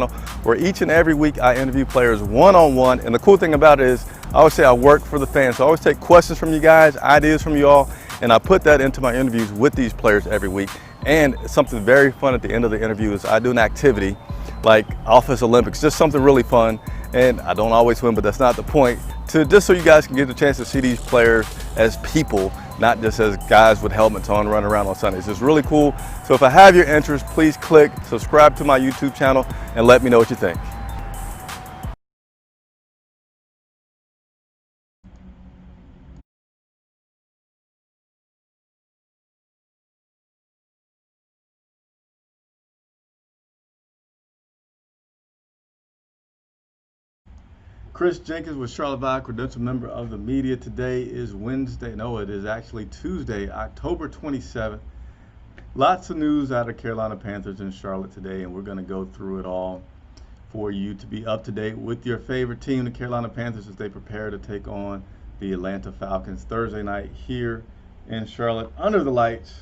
where each and every week I interview players one-on-one. And the cool thing about it is I always say I work for the fans. So I always take questions from you guys, ideas from you all, and I put that into my interviews with these players every week. And something very fun at the end of the interview is I do an activity like Office Olympics, just something really fun. And I don't always win, but that's not the point. Just so you guys can get the chance to see these players as people, not just as guys with helmets on running around on Sundays. It's really cool. So if I have your interest, please click subscribe to my YouTube channel and let me know what you think. Chris Jenkins with Charlotte Vibe, credentialed member of the media. Today is Wednesday. No, it is actually Tuesday, October 27th. Lots of news out of Carolina Panthers in Charlotte today, and we're going to go through it all for you to be up to date with your favorite team, the Carolina Panthers, as they prepare to take on the Atlanta Falcons Thursday night here in Charlotte under the lights.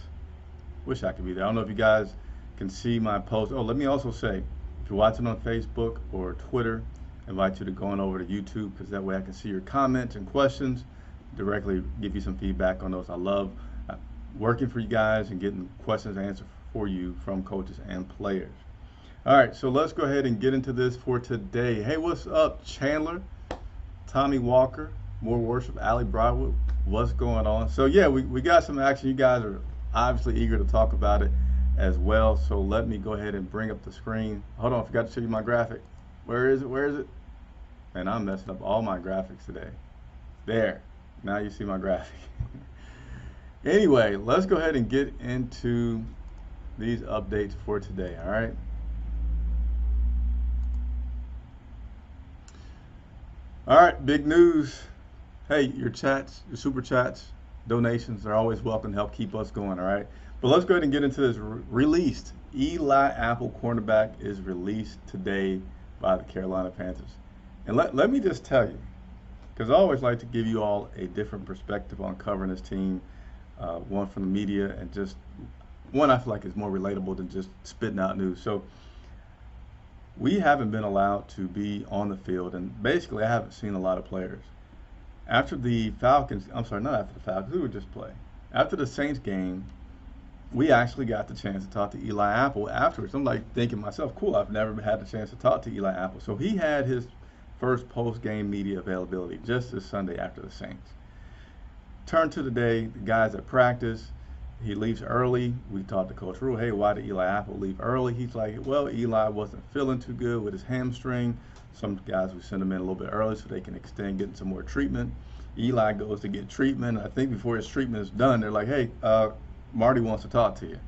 Wish I could be there. I don't know if you guys can see my post. Oh, let me also say, if you're watching on Facebook or Twitter, I invite you to go on over to YouTube, because that way I can see your comments and questions, directly give you some feedback on those. I love working for you guys and getting questions answered for you from coaches and players. All right, so let's go ahead and get into this for today. Hey, what's up, Chandler? Tommy Walker, More Worship, Allie Broadwood, what's going on? So yeah, we got some action. You guys are obviously eager to talk about it as well. So let me go ahead and bring up the screen. Hold on, I forgot to show you my graphic. Where is it? Where is it? Man, I'm messing up all my graphics today. There. Now you see my graphic. Anyway, let's go ahead and get into these updates for today, all right? All right, big news. Hey, your chats, your super chats, donations are always welcome to help keep us going, all right? But let's go ahead and get into this. Released. Eli Apple, cornerback, is released today by the Carolina Panthers. And let me just tell you, because I always like to give you all a different perspective on covering this team, one from the media, and just one I feel like is more relatable than just spitting out news. So we haven't been allowed to be on the field, and basically I haven't seen a lot of players. After the Falcons, I'm sorry, not after the Falcons, who would just play? After the Saints game, we actually got the chance to talk to Eli Apple afterwards. I'm like thinking to myself, cool, I've never had the chance to talk to Eli Apple. So he had his first post-game media availability just this Sunday after the Saints. Turn to the day, the guys at practice, he leaves early. We talked to Coach Rule, hey, why did Eli Apple leave early? He's like, well, Eli wasn't feeling too good with his hamstring. Some guys, we send him in a little bit early so they can extend getting some more treatment. Eli goes to get treatment. I think before his treatment is done, they're like, hey, Marty wants to talk to you.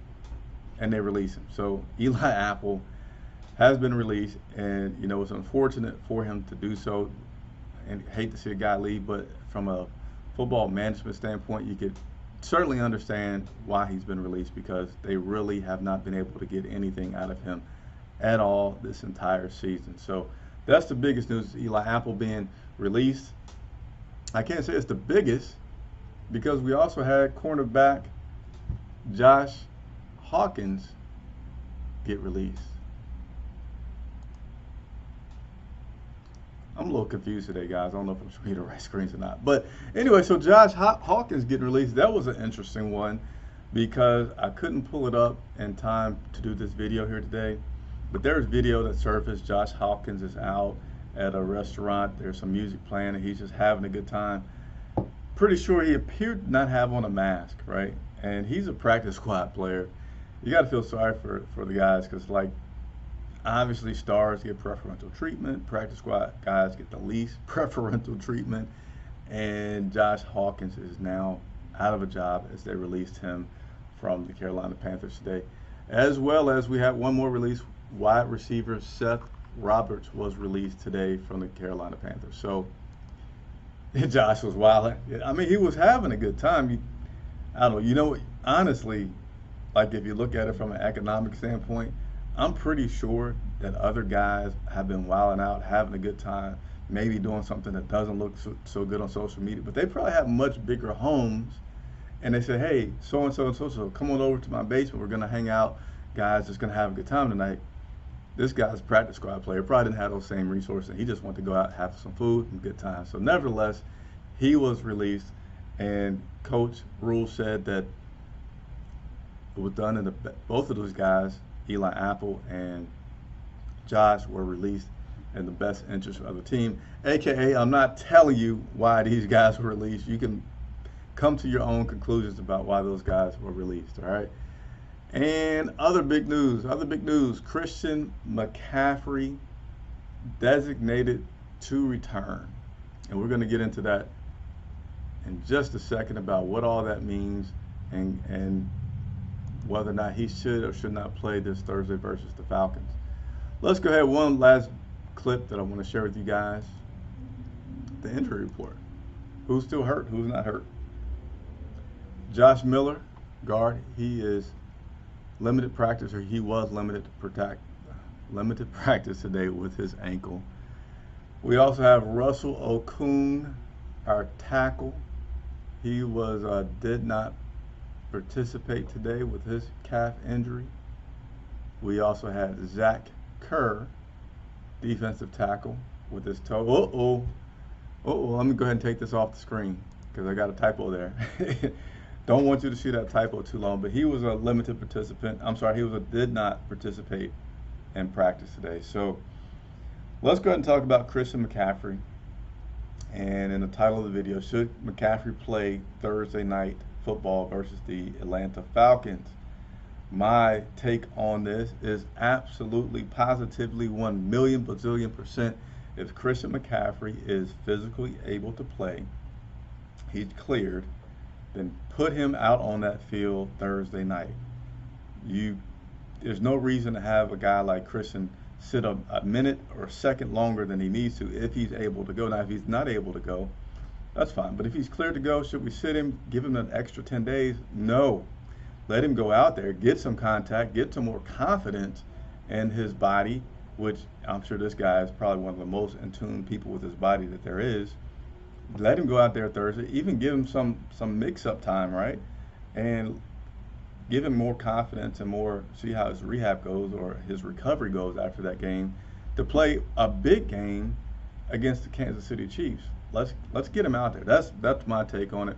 And they release him. So Eli Apple has been released, and you know, it's unfortunate for him to do so, and hate to see a guy leave, but from a football management standpoint, you could certainly understand why he's been released, because they really have not been able to get anything out of him at all this entire season. So that's the biggest news, Eli Apple being released. I can't say it's the biggest, because we also had cornerback Josh Hawkins get released. I'm a little confused today, guys. I don't know if I'm showing you the right screens or not. But anyway, so Josh Hawkins getting released, that was an interesting one, because I couldn't pull it up in time to do this video here today. But there's video that surfaced. Josh Hawkins is out at a restaurant. There's some music playing, and he's just having a good time. Pretty sure he appeared to not have on a mask, right? And he's a practice squad player. You got to feel sorry for the guys, because, like, obviously stars get preferential treatment. Practice squad guys get the least preferential treatment. And Josh Hawkins is now out of a job as they released him from the Carolina Panthers today. As well as we had one more release. Wide receiver Seth Roberts was released today from the Carolina Panthers. So Josh was wild. I mean, he was having a good time. I don't know. You know, honestly, like if you look at it from an economic standpoint, I'm pretty sure that other guys have been wilding out, having a good time, maybe doing something that doesn't look so good on social media, but they probably have much bigger homes, and they say, hey, so-and-so and so-and-so, come on over to my basement. We're going to hang out. Guys, just going to have a good time tonight. This guy's a practice squad player, probably didn't have those same resources. He just wanted to go out, have some food, and good time. So nevertheless, he was released, and Coach Rule said that it was done in both of those guys, Eli Apple and Josh, were released in the best interest of the team. AKA, I'm not telling you why these guys were released. You can come to your own conclusions about why those guys were released, all right? And other big news, Christian McCaffrey designated to return. And we're going to get into that in just a second about what all that means and whether or not he should or should not play this Thursday versus the Falcons. Let's go ahead, one last clip that I want to share with you guys. The injury report. Who's still hurt, who's not hurt? Josh Miller, guard, he is limited practice, or he was limited practice today with his ankle. We also have Russell Okung, our tackle. He did not participate today with his calf injury. We also had Zach Kerr, defensive tackle, with his toe. Let me go ahead and take this off the screen because I got a typo there. Don't want you to see that typo too long, but he was a limited participant. I'm sorry, did not participate in practice today. So let's go ahead and talk about Christian McCaffrey. And in the title of the video, should McCaffrey play Thursday night football versus the Atlanta Falcons? My take on this is absolutely, positively, 1,000,000 bazillion %. If Christian McCaffrey is physically able to play, he's cleared, then put him out on that field Thursday night. There's no reason to have a guy like Christian sit a minute or a second longer than he needs to if he's able to go. Now, if he's not able to go, that's fine. But if he's cleared to go, should we sit him, give him an extra 10 days? No. Let him go out there, get some contact, get some more confidence in his body, which I'm sure this guy is probably one of the most in tune people with his body that there is. Let him go out there Thursday, even give him some mix-up time, right? And give him more confidence and more, see how his rehab goes or his recovery goes after that game, to play a big game against the Kansas City Chiefs. Let's get him out there. That's my take on it.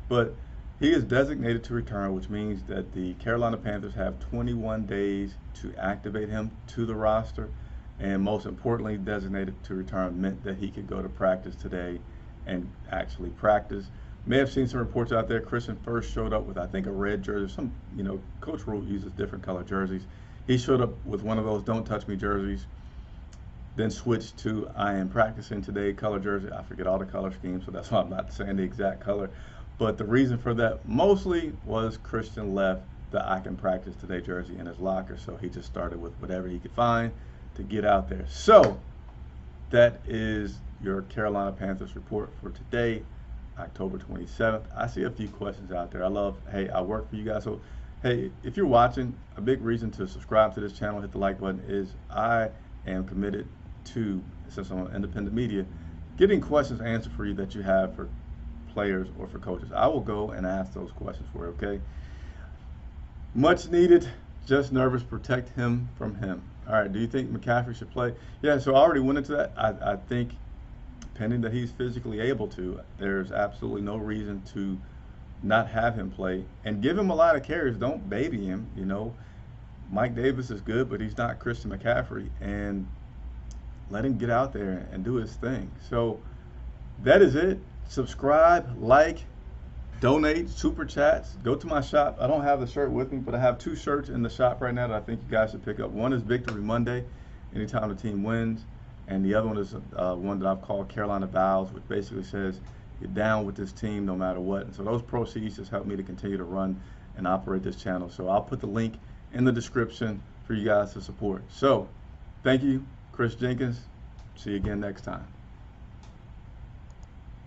But he is designated to return, which means that the Carolina Panthers have 21 days to activate him to the roster. And most importantly, designated to return meant that he could go to practice today and actually practice. May have seen some reports out there. Christian first showed up with, I think, a red jersey. Coach Rule uses different color jerseys. He showed up with one of those "Don't Touch Me" jerseys, then switched to "I am practicing today" color jersey. I forget all the color schemes, so that's why I'm not saying the exact color. But the reason for that mostly was Christian left the "I can practice today" jersey in his locker, so he just started with whatever he could find to get out there. So that is your Carolina Panthers report for today, October 27th. I see a few questions out there. I work for you guys. So, hey, if you're watching, a big reason to subscribe to this channel, hit the like button, is I am committed to, since I'm on independent media, getting questions answered for you that you have for players or for coaches. I will go and ask those questions for you, okay? Much needed, just nervous, protect him from him. All right, do you think McCaffrey should play? Yeah, so I already went into that. I think, pending that he's physically able to, there's absolutely no reason to not have him play, and give him a lot of carries. Don't baby him. Mike Davis is good, but he's not Christian McCaffrey, and let him get out there and do his thing. So that is it. Subscribe, like, donate, super chats. Go to my shop. I don't have the shirt with me, but I have 2 shirts in the shop right now that I think you guys should pick up. One is Victory Monday, anytime the team wins. And the other one is one that I've called Carolina Vows, which basically says you're down with this team no matter what. And so those proceeds just help me to continue to run and operate this channel. So I'll put the link in the description for you guys to support. So thank you, Chris Jenkins. See you again next time.